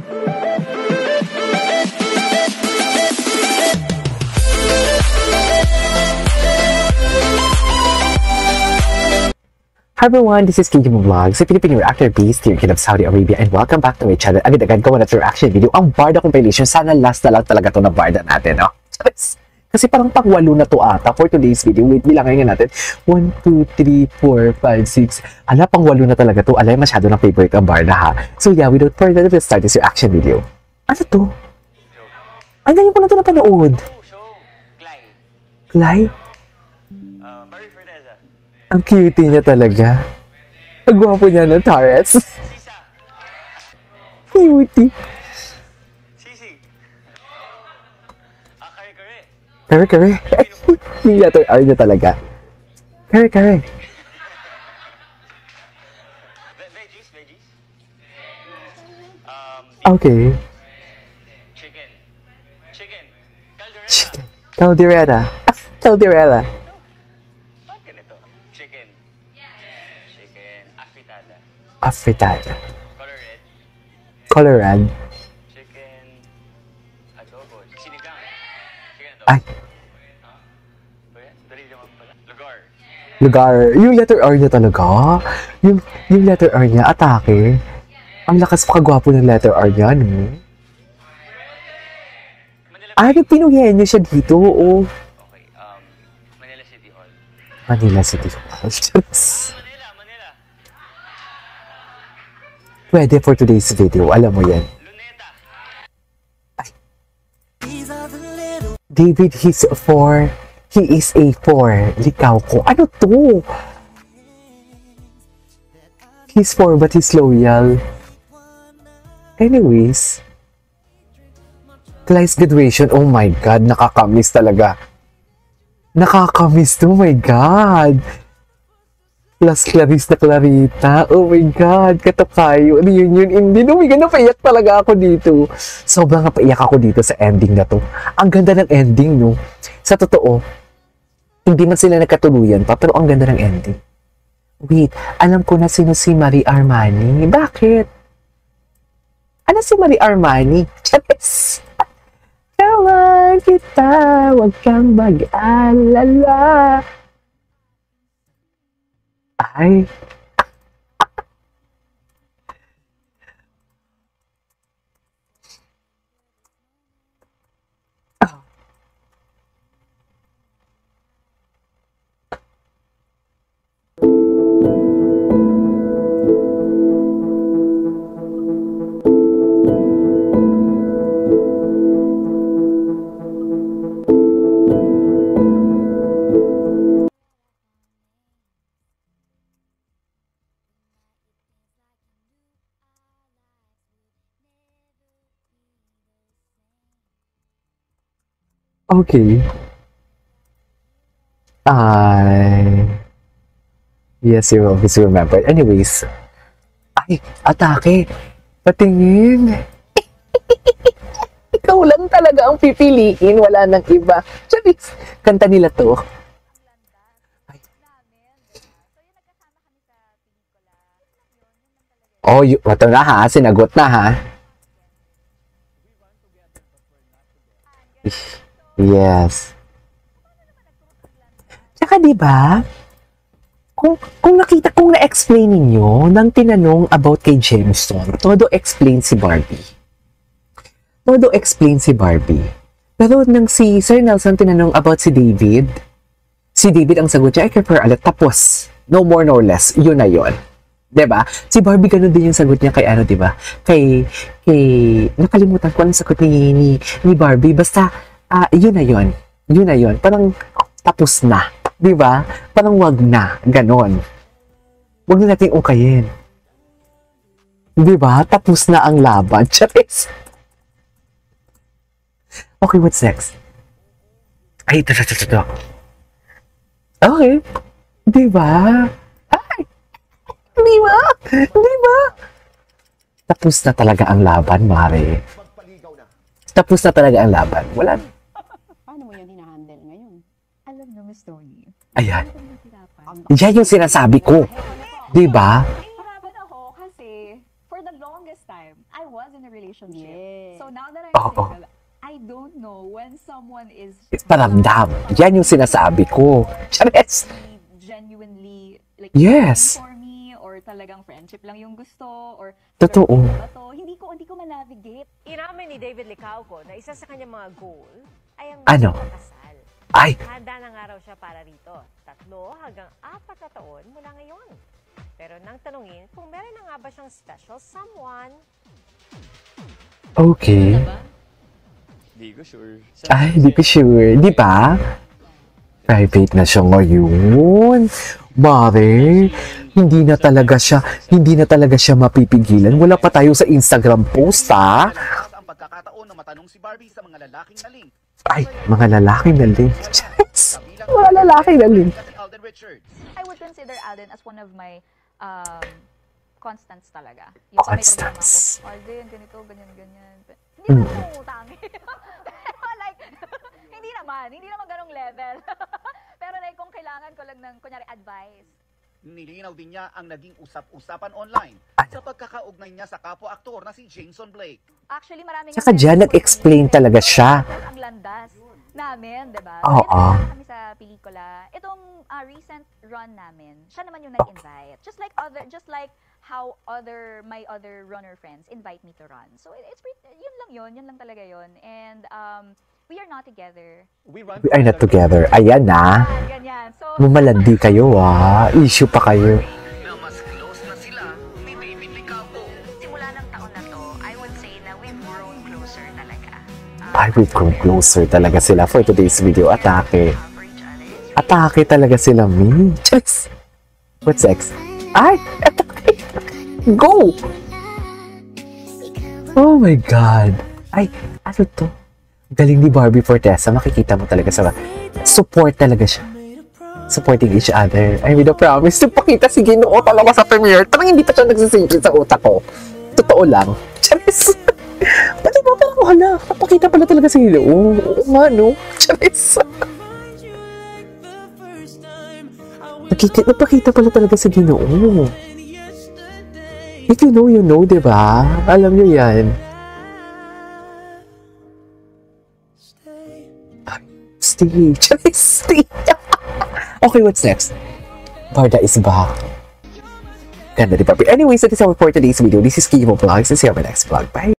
Hi everyone, this is KJ Vlogs, a Filipino reactor based here in Saudi Arabia, and welcome back to my channel. Agad-agad gawa na ito reaction video, ang Barda compilation. Sana last na lang talaga ito na Barda natin, no? Kasi parang pang-walo na to ata for today's video. Wait, bilangin nga natin. 1, 2, 3, 4, 5, 6. Ala, pang-walo na talaga to. Ala, masyado ng favorite ang Barda, ha? So yeah, without further ado, let's start this reaction video. Ano to? Ay, ngayon ko na ito napanood. Clyde? Ang cute niya talaga. Ang gwapo niya na Taurus. Cutie. Kare-kare. Yung letter R niya talaga. Kare-kare. Okay. Chicken. Caldereta. Caldereta. Afritada. Color red. Chicken adobo. Sinigang. Chicken adobo. Ay. Lugar. Yung letter R niya talaga. Yung letter R niya, atake. Ang lakas pakagwapo ng letter R niya, no? Ay, pinuhihan niya siya dito, oo. Okay, Manila City Hall. Manila City Hall. Pwede for today's video. Alam mo yan. Ay. David, he's a 4. He is a 4. Likaw ko. Ano to? He's 4 but he's loyal. Anyways. Clyde's graduation. Oh my God. Nakakamiss talaga. Nakakamiss. Oh my God. Plus Clarice na Clarita. Oh my God, katakayo. Reunion ending. Oh my God, napaiyak talaga ako dito. Sobrang napaiyak ako dito sa ending na to. Ang ganda ng ending, no? Sa totoo, hindi man sila nagkatuluyan pa, pero ang ganda ng ending. Wait, alam ko na sino si Marie Armani. Bakit? Ano si Marie Armani? Charis! Kawan kita, huwag kang mag-alala. Ay. Okay. Yes, you obviously remember. Anyways. Ay, atake. Patingin. Ikaw lang talaga ang pipiliin. Wala nang iba. Charis, kanta nila to. Ay. Oh, ito na ha. Sinagot na ha. Yes. Tsaka diba, kung na-explain ninyo nang tinanong about kay Jameson, todo explain si Barbie. Todo explain si Barbie. Pero nang si Sir Nelson tinanong about si David ang sagot niya, I prefer alat, tapos. No more, no less. Yun na yun. Diba? Si Barbie ganun din yung sagot niya kay ano, diba? Kay nakalimutan ko ang sagot ni Barbie. Basta, yun na yun. Yun na yun. Parang tapos na. Diba? Parang wag na. Ganon. Wag na natin ukayin. Diba? Tapos na ang laban. Charis. Okay, what's next? Ay, ito. Okay. Diba? Ay! Diba? Diba? Tapos na talaga ang laban, Mare. Tapos na talaga ang laban. Wala na. Paano mo yan hinahandle ngayon? Alam nyo, Miss Tony. Ayan. Yan yung sinasabi ko. Diba? Nahirapan ako kasi for the longest time, I was was in a relationship. Yes. So now that I'm Oo. single, I don't know when someone is Paramdam. Yan yung sinasabi ko. Charis! genuinely like Yes. for me, or talagang friendship lang yung gusto, or Totoo. flirting ba to? Hindi ko ma-navigate. Inamin ni David Licauco na isa sa kanyang mga goal ay ang Ano? pagkasal. Ay, Handa na nga raw siya para rito. 3 hanggang 4 na taon mula ngayon. Pero nang tanungin kung meron na nga ba siyang special someone, okay. Di ko sure. Ay, di ko sure. Di ba? Private na siya ngayon. Mare, hindi na talaga siya mapipigilan. Wala pa tayo sa Instagram post, ha? ang pagkakataon na matanong si Barbie sa mga lalaking naling. Ay, mga lalaki na link. Yes. Mga lalaki na link. Si Alden Richards. I would consider Alden as one of my constants talaga. Yung sa may problema Constants. ko, Alden, ganito, ganyan. Hindi naman ako utangin. Pero like, hindi naman ganong level. Pero like, kung kailangan ko lang ng, kunyari, advice. Nilinaw din niya ang naging usap-usapan online sa pagkakaugnay niya sa kapwa-aktor na si Jameson Blake. Actually, marami Saka dyan, nag-explain talaga siya. Ang landas namin, di ba? Oo. Kaya kami sa pelikula. Itong recent run namin, siya naman yung nag-invite. Just like how my other runner friends invite me to run. So it's pretty, yun lang talaga yun. And we are not together. We are not together. Ayan na. Ganyan. So, Mamalandi kayo, ha? Issue pa kayo. Na mas close na sila ni David Licauco. Simula ng taon na to, I would say na we've grown closer talaga. Ay, we've grown closer talaga sila for today's video. Atake. For each other. Atake talaga sila, me. Just. What's next? Ay! Atake! Go! Oh my God. Ay, ano to? Galing ni Barbie Fortesa. Makikita mo talaga sa support talaga siya. Supporting each other. I made a promise to pakita si Ginoo talaga sa premiere. Parang hindi pa siya nagsisingkit sa utak ko. Totoo lang. Charis! Pati ba parang hala? Napakita pala talaga si Ginoo. Oo nga, no? Charis! Napakita pala talaga si Ginoo. If you know, diba? Alam nyo yan. Stay. Charis, stay. Okay, what's next? Barda is back. Ganda di Barbie. Anyways, that is all for today's video. This is Kivo Vlogs. And see you on my next vlog. Bye!